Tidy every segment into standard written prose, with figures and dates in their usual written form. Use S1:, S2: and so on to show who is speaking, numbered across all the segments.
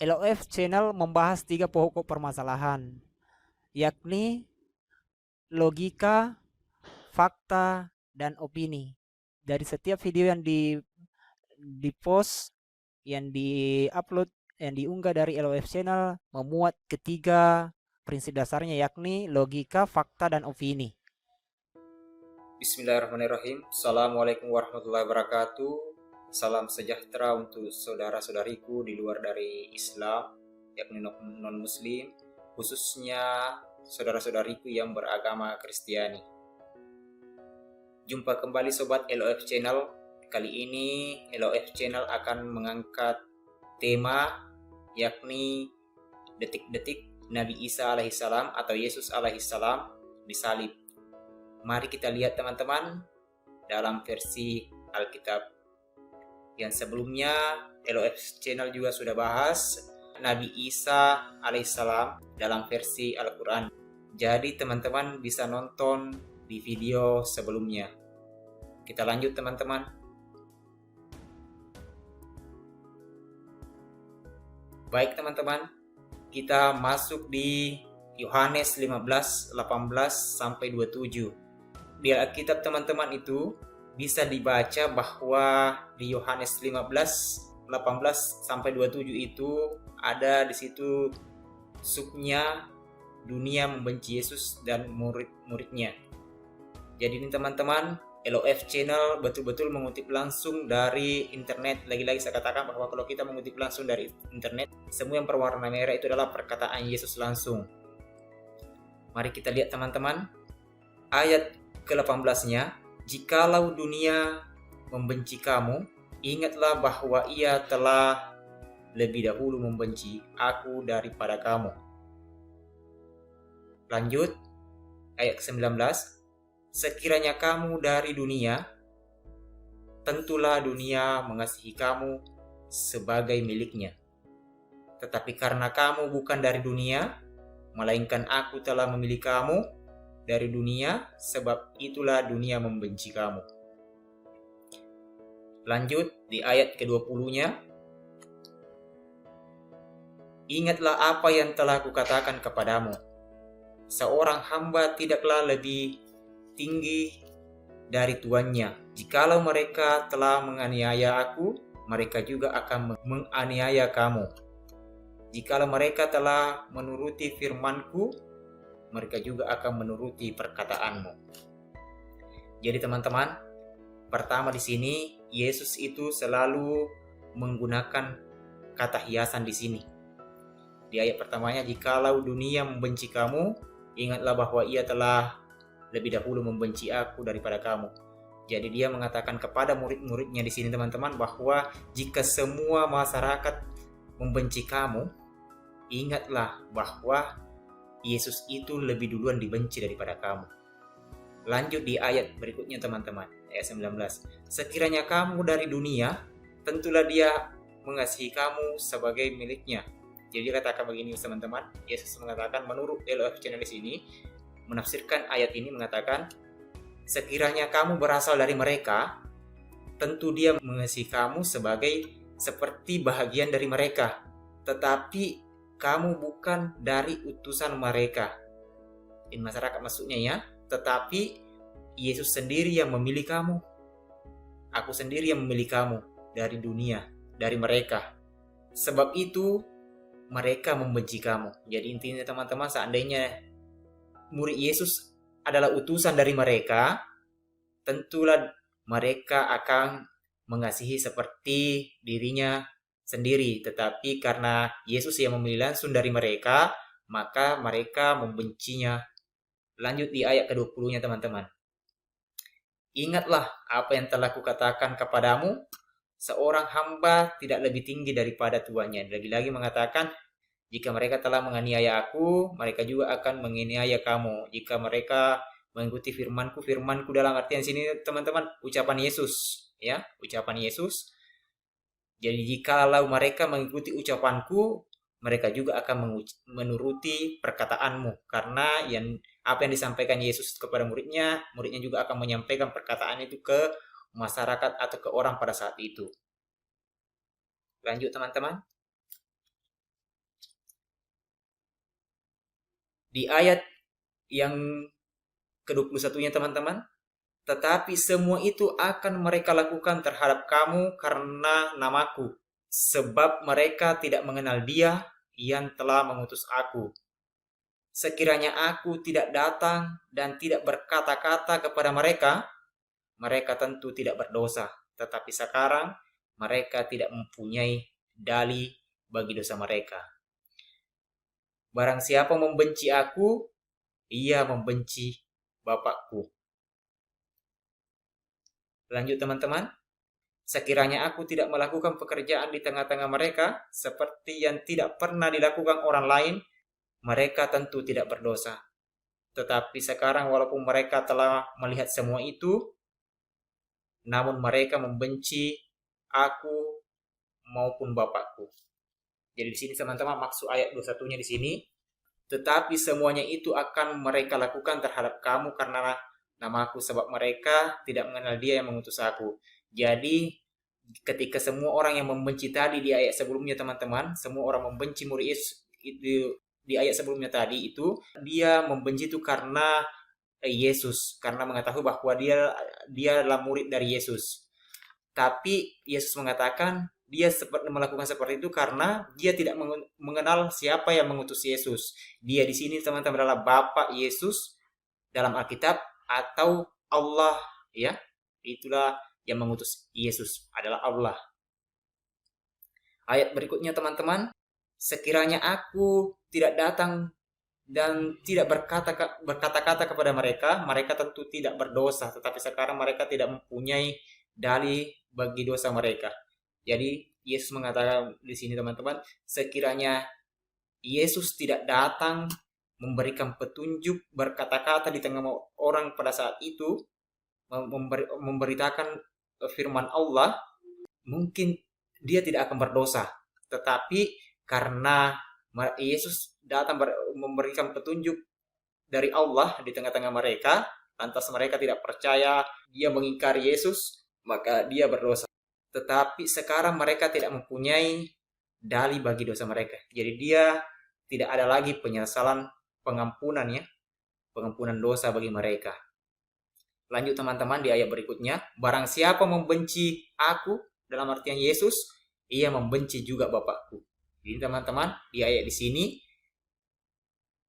S1: LOF Channel membahas 3 pokok permasalahan, yakni logika, fakta, dan opini. Dari setiap video yang di-post, yang di-upload, yang diunggah dari LOF Channel memuat ketiga prinsip dasarnya, yakni logika, fakta, dan opini.
S2: Bismillahirrahmanirrahim. Assalamualaikum warahmatullahi wabarakatuh. Salam sejahtera untuk saudara-saudariku di luar dari Islam, yakni non-Muslim, khususnya saudara-saudariku yang beragama Kristiani. Jumpa kembali Sobat LOF Channel. Kali ini LOF Channel akan mengangkat tema yakni detik-detik Nabi Isa alaihissalam atau Yesus alaihissalam disalib. Mari kita lihat teman-teman dalam versi Alkitab. Yang sebelumnya LOF Channel juga sudah bahas Nabi Isa alaihissalam dalam versi Al-Quran. Jadi teman-teman bisa nonton di video sebelumnya. Kita lanjut teman-teman. Baik teman-teman, kita masuk di Yohanes 15, 18 sampai 27. Di Alkitab teman-teman itu bisa dibaca bahwa di Yohanes 15, 18 sampai 27 itu ada di situ subnya dunia membenci Yesus dan murid-muridnya. Jadi ini teman-teman, LOF Channel betul-betul mengutip langsung dari internet. Lagi-lagi saya katakan bahwa kalau kita mengutip langsung dari internet, semua yang berwarna merah itu adalah perkataan Yesus langsung. Mari kita lihat teman-teman, ayat ke-18-nya, jikalau dunia membenci kamu, ingatlah bahwa ia telah lebih dahulu membenci aku daripada kamu. Lanjut, ayat ke-19, sekiranya kamu dari dunia, tentulah dunia mengasihi kamu sebagai miliknya. Tetapi karena kamu bukan dari dunia, melainkan aku telah memilih kamu dari dunia, sebab itulah dunia membenci kamu. Lanjut di ayat ke-20-nya. Ingatlah apa yang telah kukatakan kepadamu. Seorang hamba tidaklah lebih tinggi dari tuannya. Jikalau mereka telah menganiaya aku, mereka juga akan menganiaya kamu. Jikalau mereka telah menuruti firman-Ku, mereka juga akan menuruti perkataanmu. Jadi teman-teman, pertama di sini Yesus itu selalu menggunakan kata hiasan di sini. Di ayat pertamanya, jikalau dunia membenci kamu, ingatlah bahwa ia telah lebih dahulu membenci aku daripada kamu. Jadi dia mengatakan kepada murid-muridnya di sini teman-teman bahwa jika semua masyarakat membenci kamu, ingatlah bahwa Yesus itu lebih duluan dibenci daripada kamu. Lanjut di ayat berikutnya teman-teman, ayat 19. Sekiranya kamu dari dunia, tentulah dia mengasihi kamu sebagai miliknya. Jadi dia katakan begini teman-teman, Yesus mengatakan menurut LOF Channel di sini, menafsirkan ayat ini mengatakan, sekiranya kamu berasal dari mereka, tentu dia mengasihi kamu seperti bahagian dari mereka. Tetapi kamu bukan dari utusan mereka. Ini masyarakat maksudnya ya. Tetapi Yesus sendiri yang memilih kamu. Aku sendiri yang memilih kamu dari dunia, dari mereka. Sebab itu mereka membenci kamu. Jadi intinya teman-teman, seandainya murid Yesus adalah utusan dari mereka, tentulah mereka akan mengasihi seperti dirinya sendiri. Tetapi karena Yesus yang memilih langsung dari mereka, maka mereka membencinya. Lanjut di ayat ke-20-nya teman-teman. Ingatlah apa yang telah kukatakan kepadamu, seorang hamba tidak lebih tinggi daripada tuannya. Lagi-lagi mengatakan, jika mereka telah menganiaya aku, mereka juga akan menganiaya kamu. Jika mereka mengikuti firmanku dalam artian sini teman-teman, ucapan Yesus, ya, ucapan Yesus. Jadi jikalau mereka mengikuti ucapanku, mereka juga akan menuruti perkataanmu. Karena apa yang disampaikan Yesus kepada muridnya juga akan menyampaikan perkataan itu ke masyarakat atau ke orang pada saat itu. Lanjut teman-teman. Di ayat yang ke-21-nya teman-teman, tetapi semua itu akan mereka lakukan terhadap kamu karena namaku, sebab mereka tidak mengenal Dia yang telah mengutus aku. Sekiranya aku tidak datang dan tidak berkata-kata kepada mereka, mereka tentu tidak berdosa. Tetapi sekarang mereka tidak mempunyai dalih bagi dosa mereka. Barang siapa membenci aku, ia membenci Bapakku. Lanjut teman-teman. Sekiranya aku tidak melakukan pekerjaan di tengah-tengah mereka, seperti yang tidak pernah dilakukan orang lain, mereka tentu tidak berdosa. Tetapi sekarang walaupun mereka telah melihat semua itu, namun mereka membenci aku maupun Bapakku. Jadi di sini teman-teman maksud ayat 21-nya di sini, tetapi semuanya itu akan mereka lakukan terhadap kamu karena namaku, sebab mereka tidak mengenal Dia yang mengutus aku. Jadi ketika semua orang yang membenci tadi di ayat sebelumnya teman-teman, semua orang membenci murid Yesus itu di ayat sebelumnya tadi itu, dia membenci itu karena Yesus, karena mengetahui bahwa dia adalah murid dari Yesus. Tapi Yesus mengatakan dia melakukan seperti itu karena dia tidak mengenal siapa yang mengutus Yesus. Dia di sini teman-teman adalah Bapa Yesus dalam Alkitab atau Allah, ya. Itulah yang mengutus Yesus adalah Allah. Ayat berikutnya teman-teman, sekiranya aku tidak datang dan tidak berkata-kata kepada mereka, mereka tentu tidak berdosa, tetapi sekarang mereka tidak mempunyai dalih bagi dosa mereka. Jadi Yesus mengatakan di sini teman-teman, sekiranya Yesus tidak datang memberikan petunjuk, berkata-kata di tengah orang pada saat itu, memberitakan firman Allah, mungkin dia tidak akan berdosa. Tetapi karena Yesus datang memberikan petunjuk dari Allah di tengah-tengah mereka, lantas mereka tidak percaya, dia mengingkari Yesus, maka dia berdosa. Tetapi sekarang mereka tidak mempunyai dalih bagi dosa mereka. Jadi dia tidak ada lagi penyesalan, pengampunan dosa bagi mereka. Lanjut teman-teman di ayat berikutnya, barang siapa membenci aku, dalam artian Yesus, ia membenci juga Bapakku. Jadi teman-teman, di ayat di sini,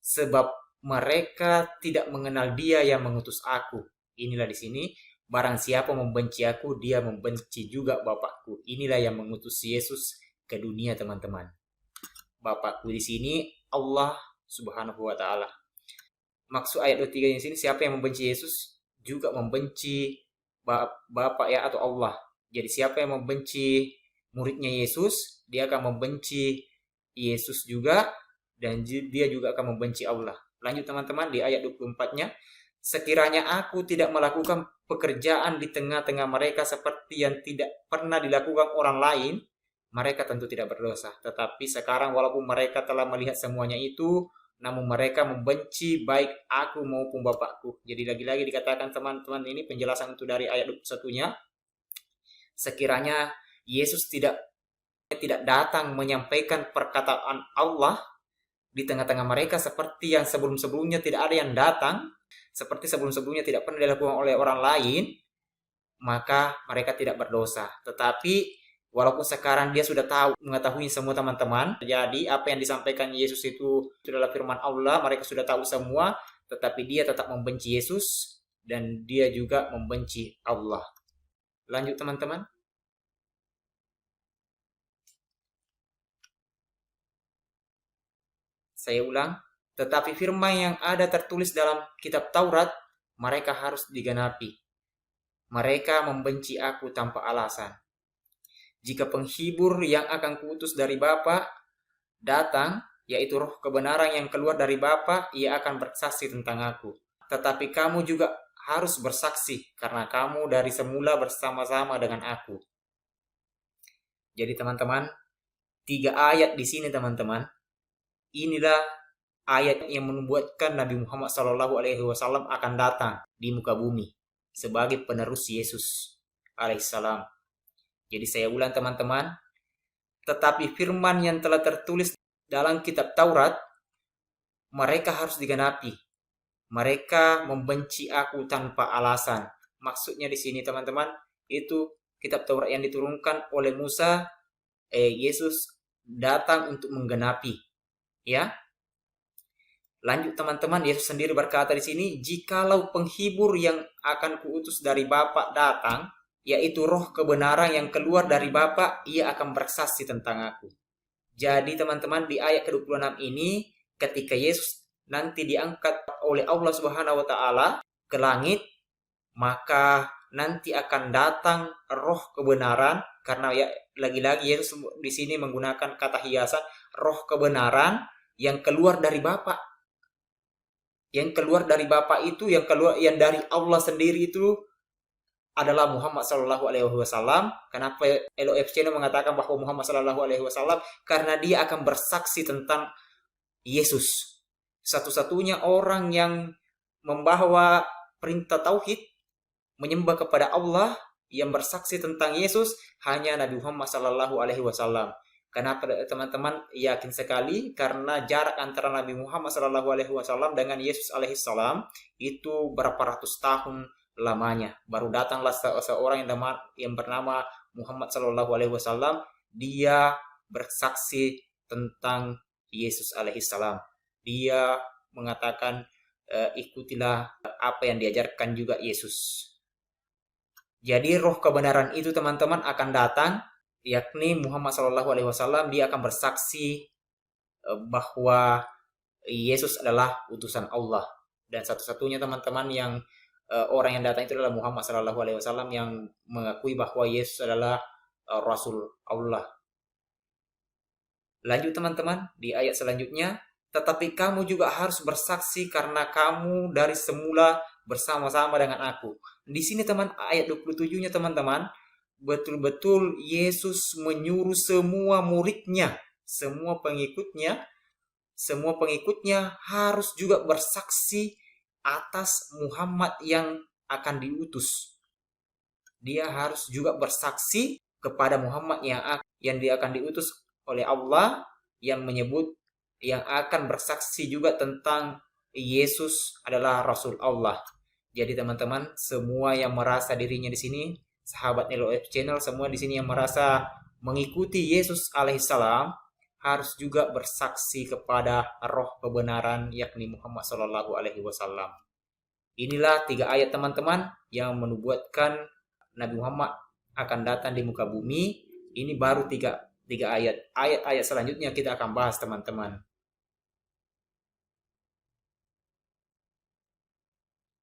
S2: sebab mereka tidak mengenal Dia yang mengutus aku. Inilah di sini, barang siapa membenci aku, dia membenci juga Bapakku. Inilah yang mengutus Yesus ke dunia teman-teman. Bapakku di sini Allah Subhanahu wa taala. Maksud ayat 23 di sini, siapa yang membenci Yesus juga membenci Bapa ya, atau Allah. Jadi siapa yang membenci muridnya Yesus, dia akan membenci Yesus juga, dan dia juga akan membenci Allah. Lanjut teman-teman di ayat 24-nya, sekiranya aku tidak melakukan pekerjaan di tengah-tengah mereka seperti yang tidak pernah dilakukan orang lain, mereka tentu tidak berdosa. Tetapi sekarang walaupun mereka telah melihat semuanya itu, namun mereka membenci baik aku maupun Bapakku. Jadi lagi-lagi dikatakan teman-teman, ini penjelasan itu dari ayat 21-nya. Sekiranya Yesus tidak datang menyampaikan perkataan Allah di tengah-tengah mereka seperti yang sebelum-sebelumnya tidak ada yang datang, seperti sebelum-sebelumnya tidak pernah dilakukan oleh orang lain, maka mereka tidak berdosa. Tetapi walaupun sekarang dia sudah mengetahui semua teman-teman, jadi apa yang disampaikan Yesus itu adalah firman Allah, mereka sudah tahu semua, tetapi dia tetap membenci Yesus dan dia juga membenci Allah. Lanjut teman-teman. Saya ulang, tetapi firman yang ada tertulis dalam kitab Taurat, mereka harus digenapi. Mereka membenci aku tanpa alasan. Jika penghibur yang akan kuutus dari Bapa datang, yaitu roh kebenaran yang keluar dari Bapa, ia akan bersaksi tentang aku. Tetapi kamu juga harus bersaksi, karena kamu dari semula bersama-sama dengan aku. Jadi teman-teman, 3 ayat di sini teman-teman, inilah ayat yang membuatkan Nabi Muhammad SAW akan datang di muka bumi sebagai penerus Yesus alaihissalam. Jadi saya ulang teman-teman, tetapi firman yang telah tertulis dalam kitab Taurat, mereka harus digenapi. Mereka membenci aku tanpa alasan. Maksudnya di sini teman-teman, itu kitab Taurat yang diturunkan oleh Musa, Yesus datang untuk menggenapi. Ya, lanjut teman-teman, Yesus sendiri berkata di sini, jikalau penghibur yang akan kuutus dari Bapa datang, yaitu roh kebenaran yang keluar dari Bapa, ia akan bersaksi tentang aku. Jadi teman-teman, di ayat ke-26 ini, ketika Yesus nanti diangkat oleh Allah Subhanahu wa taala ke langit, maka nanti akan datang roh kebenaran, karena ya lagi-lagi Yesus di sini menggunakan kata hiasan roh kebenaran yang keluar dari Bapa. Yang keluar dari Bapa itu, yang dari Allah sendiri itu adalah Muhammad Shallallahu Alaihi Wasallam. Kenapa LOFC mengatakan bahwa Muhammad Shallallahu Alaihi Wasallam? Karena dia akan bersaksi tentang Yesus. Satu-satunya orang yang membawa perintah tauhid, menyembah kepada Allah, yang bersaksi tentang Yesus hanya Nabi Muhammad Shallallahu Alaihi Wasallam. Kenapa teman-teman yakin sekali? Karena jarak antara Nabi Muhammad Shallallahu Alaihi Wasallam dengan Yesus Alaihissalam itu berapa ratus tahun lamanya. Baru datanglah seorang yang bernama Muhammad Shallallahu Alaihi Wasallam. Dia bersaksi tentang Yesus Alaihissalam. Dia mengatakan ikutilah apa yang diajarkan juga Yesus. Jadi roh kebenaran itu teman-teman akan datang, yakni Muhammad Shallallahu Alaihi Wasallam. Dia akan bersaksi bahwa Yesus adalah utusan Allah, dan satu-satunya teman-teman yang orang yang datang itu adalah Muhammad Shallallahu Alaihi Wasallam yang mengakui bahwa Yesus adalah Rasul Allah. Lanjut teman-teman di ayat selanjutnya, tetapi kamu juga harus bersaksi karena kamu dari semula bersama-sama dengan aku. Di sini teman ayat 27-nya teman-teman, betul-betul Yesus menyuruh semua muridnya, semua pengikutnya harus juga bersaksi atas Muhammad yang akan diutus. Dia harus juga bersaksi kepada Muhammad yang dia akan diutus oleh Allah, yang menyebut, yang akan bersaksi juga tentang Yesus adalah Rasul Allah. Jadi teman-teman, semua yang merasa dirinya di sini, sahabat LOF Channel, semua di sini yang merasa mengikuti Yesus alaihissalam, harus juga bersaksi kepada roh kebenaran, yakni Muhammad Sallallahu Alaihi Wasallam. Inilah 3 ayat teman-teman yang menubuatkan Nabi Muhammad akan datang di muka bumi. Ini baru 3 ayat. Ayat-ayat selanjutnya kita akan bahas teman-teman.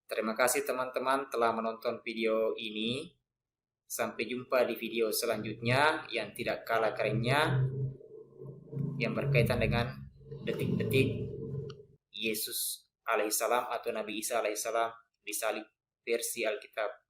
S2: Terima kasih teman-teman telah menonton video ini. Sampai jumpa di video selanjutnya yang tidak kalah kerennya, yang berkaitan dengan detik-detik Yesus alaihissalam atau Nabi Isa alaihissalam disalib versi Alkitab.